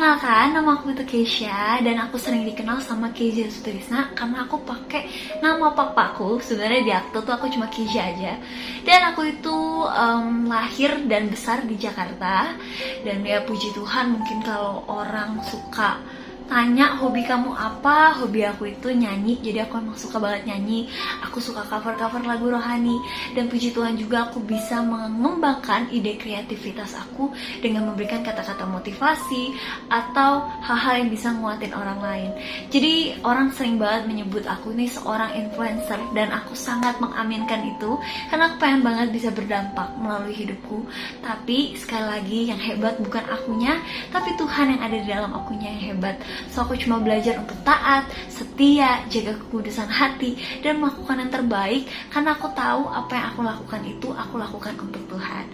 Perkenalkan, nama aku itu Keisha dan aku sering dikenal sama Keisha Sutrisna karena aku pakai nama papaku. Sebenarnya di akte tuh aku cuma Keisha aja. Dan aku itu lahir dan besar di Jakarta. Dan ya puji Tuhan, mungkin kalau orang suka tanya hobi kamu apa, hobi aku itu nyanyi. Jadi aku emang suka banget nyanyi. Aku suka cover-cover lagu rohani. Dan puji Tuhan juga aku bisa mengembangkan ide kreativitas aku dengan memberikan kata-kata motivasi atau hal-hal yang bisa nguatin orang lain. Jadi orang sering banget menyebut aku ini seorang influencer, dan aku sangat mengaminkan itu karena aku pengen banget bisa berdampak melalui hidupku. Tapi sekali lagi, yang hebat bukan akunya, tapi Tuhan yang ada di dalam akunya yang hebat. So aku cuma belajar untuk taat, setia, jaga kekudusan hati, dan melakukan yang terbaik karena aku tahu apa yang aku lakukan itu aku lakukan untuk Tuhan.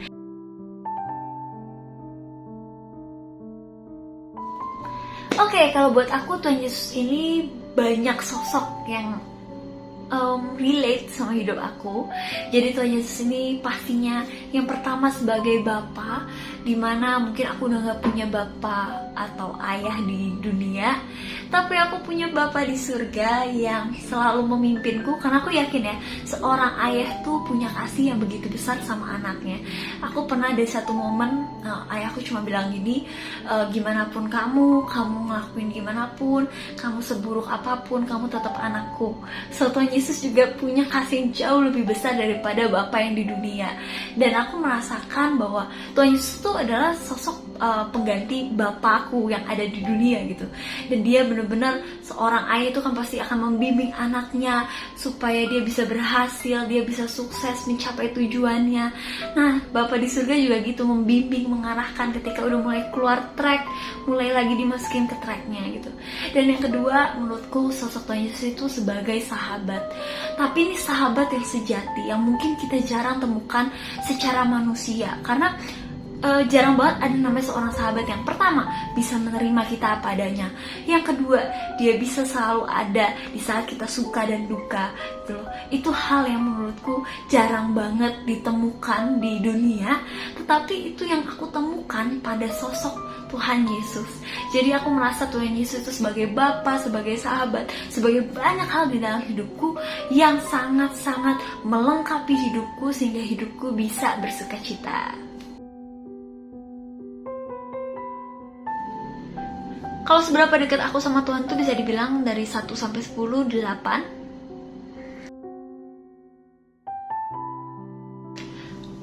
Oke, kalau buat aku Tuhan Yesus ini banyak sosok yang relate sama hidup aku. Jadi Tuhan Yesus ini pastinya yang pertama sebagai Bapa, dimana mungkin aku udah gak punya Bapa atau ayah di dunia, tapi aku punya Bapa di surga yang selalu memimpinku. Karena aku yakin ya, seorang ayah tuh punya kasih yang begitu besar sama anaknya. Aku pernah ada satu momen, ayahku cuma bilang gini, gimana pun kamu ngelakuin gimana pun, kamu seburuk apapun, kamu tetap anakku. So Tuhan Yesus juga punya kasih yang jauh lebih besar daripada Bapa yang di dunia. Dan aku merasakan bahwa Tuhan Yesus itu adalah sosok pengganti Bapakku yang ada di dunia gitu. Dan dia benar-benar seorang ayah itu kan pasti akan membimbing anaknya supaya dia bisa berhasil, dia bisa sukses mencapai tujuannya. Nah, Bapa di surga juga gitu, membimbing, mengarahkan ketika udah mulai keluar track, mulai lagi dimasukin ke tracknya gitu. Dan yang kedua, menurutku sosok Tuhan Yesus itu sebagai sahabat. Tapi ini sahabat yang sejati, yang mungkin kita jarang temukan secara manusia. Karena jarang banget ada namanya seorang sahabat yang pertama bisa menerima kita apa adanya, yang kedua dia bisa selalu ada di saat kita suka dan duka gitu loh. Itu hal yang menurutku jarang banget ditemukan di dunia, tetapi itu yang aku temukan pada sosok Tuhan Yesus. Jadi aku merasa Tuhan Yesus itu sebagai Bapa, sebagai sahabat, sebagai banyak hal di dalam hidupku yang sangat-sangat melengkapi hidupku sehingga hidupku bisa bersukacita. Kalau seberapa dekat aku sama Tuhan tuh bisa dibilang dari 1 sampai 10, 8.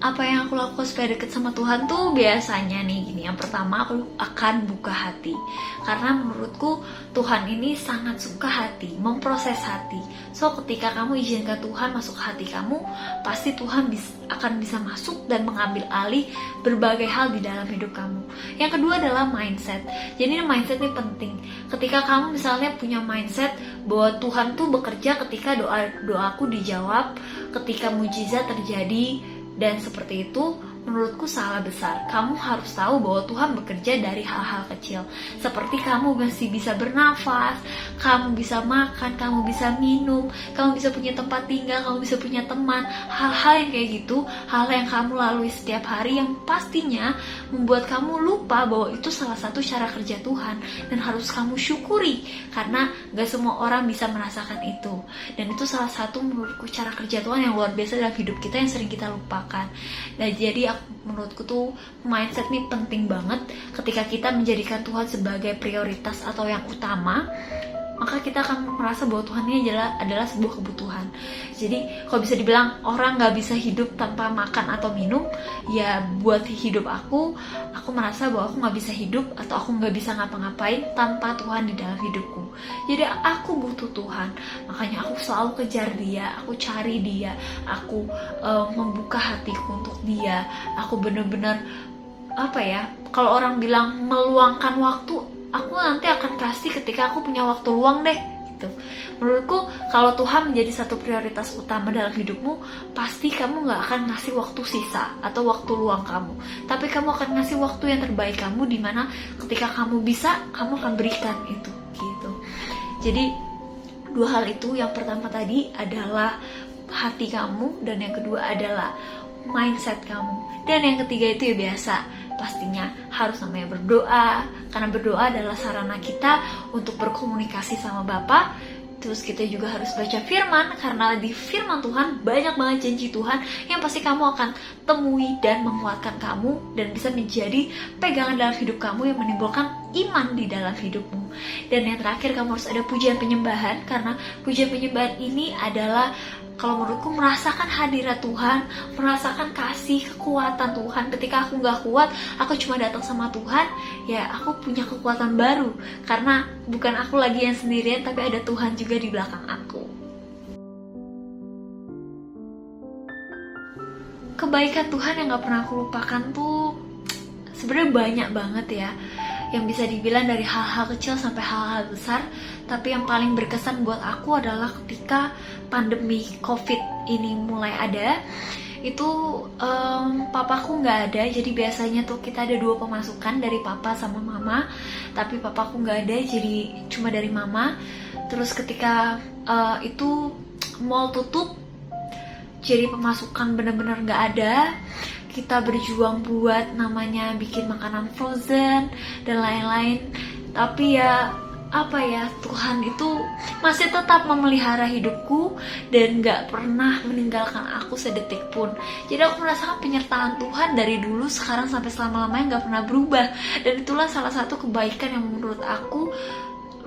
Apa yang aku lakukan supaya deket sama Tuhan tuh biasanya nih gini. Yang pertama, aku akan buka hati. Karena menurutku Tuhan ini sangat suka hati, memproses hati. So ketika kamu izinkan Tuhan masuk hati kamu, pasti Tuhan akan bisa masuk dan mengambil alih berbagai hal di dalam hidup kamu. Yang kedua adalah mindset. Jadi mindset ini penting. Ketika kamu misalnya punya mindset bahwa Tuhan tuh bekerja ketika doaku dijawab, ketika mujizat terjadi, dan seperti itu, menurutku salah besar. Kamu harus tahu bahwa Tuhan bekerja dari hal-hal kecil. Seperti kamu masih bisa bernafas, kamu bisa makan, kamu bisa minum, kamu bisa punya tempat tinggal, kamu bisa punya teman. Hal-hal yang kayak gitu, hal yang kamu lalui setiap hari yang pastinya membuat kamu lupa bahwa itu salah satu cara kerja Tuhan. Dan harus kamu syukuri, karena gak semua orang bisa merasakan itu. Dan itu salah satu menurutku cara kerja Tuhan yang luar biasa dalam hidup kita yang sering kita lupakan. Nah jadi menurutku tuh mindset ini penting banget. Ketika kita menjadikan Tuhan sebagai prioritas atau yang utama, maka kita akan merasa bahwa Tuhan ini adalah sebuah kebutuhan. Jadi kalau bisa dibilang orang gak bisa hidup tanpa makan atau minum, ya buat hidup aku merasa bahwa aku gak bisa hidup atau aku gak bisa ngapa-ngapain tanpa Tuhan di dalam hidupku. Jadi aku butuh Tuhan, makanya aku selalu kejar Dia, aku cari Dia, aku membuka hatiku untuk Dia. Aku bener-bener kalau orang bilang meluangkan waktu, aku nanti akan kasih ketika aku punya waktu luang deh gitu. Menurutku kalau Tuhan menjadi satu prioritas utama dalam hidupmu, pasti kamu gak akan ngasih waktu sisa atau waktu luang kamu, tapi kamu akan ngasih waktu yang terbaik kamu, dimana ketika kamu bisa, kamu akan berikan itu gitu. Jadi dua hal itu, yang pertama tadi adalah hati kamu, dan yang kedua adalah mindset kamu. Dan yang ketiga itu ya biasa, pastinya harus namanya berdoa, karena berdoa adalah sarana kita untuk berkomunikasi sama Bapa. Terus kita juga harus baca firman, karena di firman Tuhan banyak banget janji Tuhan yang pasti kamu akan temui dan menguatkan kamu dan bisa menjadi pegangan dalam hidup kamu yang menimbulkan iman di dalam hidupmu. Dan yang terakhir, kamu harus ada pujian penyembahan, karena pujian penyembahan ini adalah, kalau menurutku, merasakan hadirat Tuhan, merasakan kasih, kekuatan Tuhan. Ketika aku gak kuat, aku cuma datang sama Tuhan, ya aku punya kekuatan baru. Karena bukan aku lagi yang sendirian, tapi ada Tuhan juga di belakang aku. Kebaikan Tuhan yang gak pernah aku lupakan tuh sebenarnya banyak banget ya, yang bisa dibilang dari hal-hal kecil sampai hal-hal besar. Tapi yang paling berkesan buat aku adalah ketika pandemi COVID ini mulai ada. Itu papaku nggak ada, jadi biasanya tuh kita ada 2 pemasukan, dari papa sama mama. Tapi papaku nggak ada, jadi cuma dari mama. Terus ketika itu mall tutup, jadi pemasukan benar-benar nggak ada. Kita berjuang buat namanya bikin makanan frozen dan lain-lain. Tapi ya Tuhan itu masih tetap memelihara hidupku dan gak pernah meninggalkan aku sedetik pun. Jadi aku merasakan penyertaan Tuhan dari dulu, sekarang sampai selama-lamanya gak pernah berubah. Dan itulah salah satu kebaikan yang menurut aku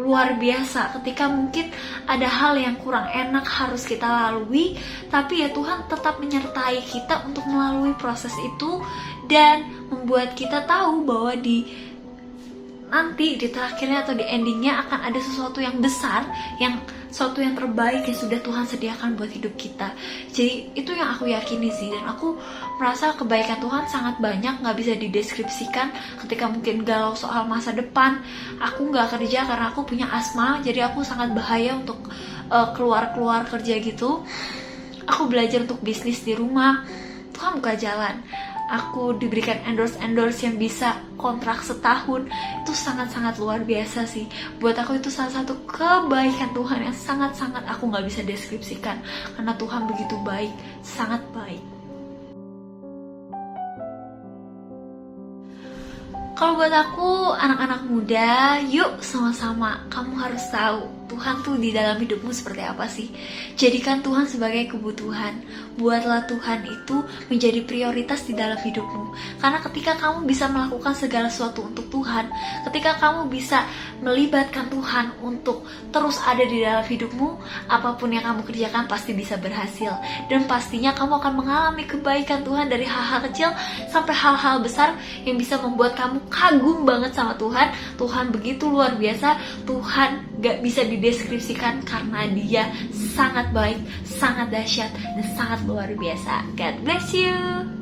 luar biasa. Ketika mungkin ada hal yang kurang enak harus kita lalui, tapi ya Tuhan tetap menyertai kita untuk melalui proses itu dan membuat kita tahu bahwa nanti di terakhirnya atau di endingnya akan ada sesuatu yang besar, sesuatu yang terbaik yang sudah Tuhan sediakan buat hidup kita. Jadi itu yang aku yakini sih, dan aku merasa kebaikan Tuhan sangat banyak, gak bisa dideskripsikan. Ketika mungkin galau soal masa depan, aku gak kerja karena aku punya asma, jadi aku sangat bahaya untuk keluar kerja gitu. Aku belajar untuk bisnis di rumah, Tuhan buka jalan. Aku diberikan endorse yang bisa kontrak setahun. Itu sangat-sangat luar biasa sih. Buat aku itu salah satu kebaikan Tuhan yang sangat-sangat aku gak bisa deskripsikan. Karena Tuhan begitu baik, sangat baik. Kalau buat aku, anak-anak muda, yuk sama-sama kamu harus tahu Tuhan tuh di dalam hidupmu seperti apa sih. Jadikan Tuhan sebagai kebutuhan. Buatlah Tuhan itu menjadi prioritas di dalam hidupmu. Karena ketika kamu bisa melakukan segala sesuatu untuk Tuhan, ketika kamu bisa melibatkan Tuhan untuk terus ada di dalam hidupmu, apapun yang kamu kerjakan pasti bisa berhasil. Dan pastinya kamu akan mengalami kebaikan Tuhan dari hal-hal kecil sampai hal-hal besar yang bisa membuat kamu kagum banget sama Tuhan. Tuhan begitu luar biasa. Tuhan gak bisa dideskripsikan karena Dia sangat baik, sangat dahsyat, dan sangat luar biasa. God bless you.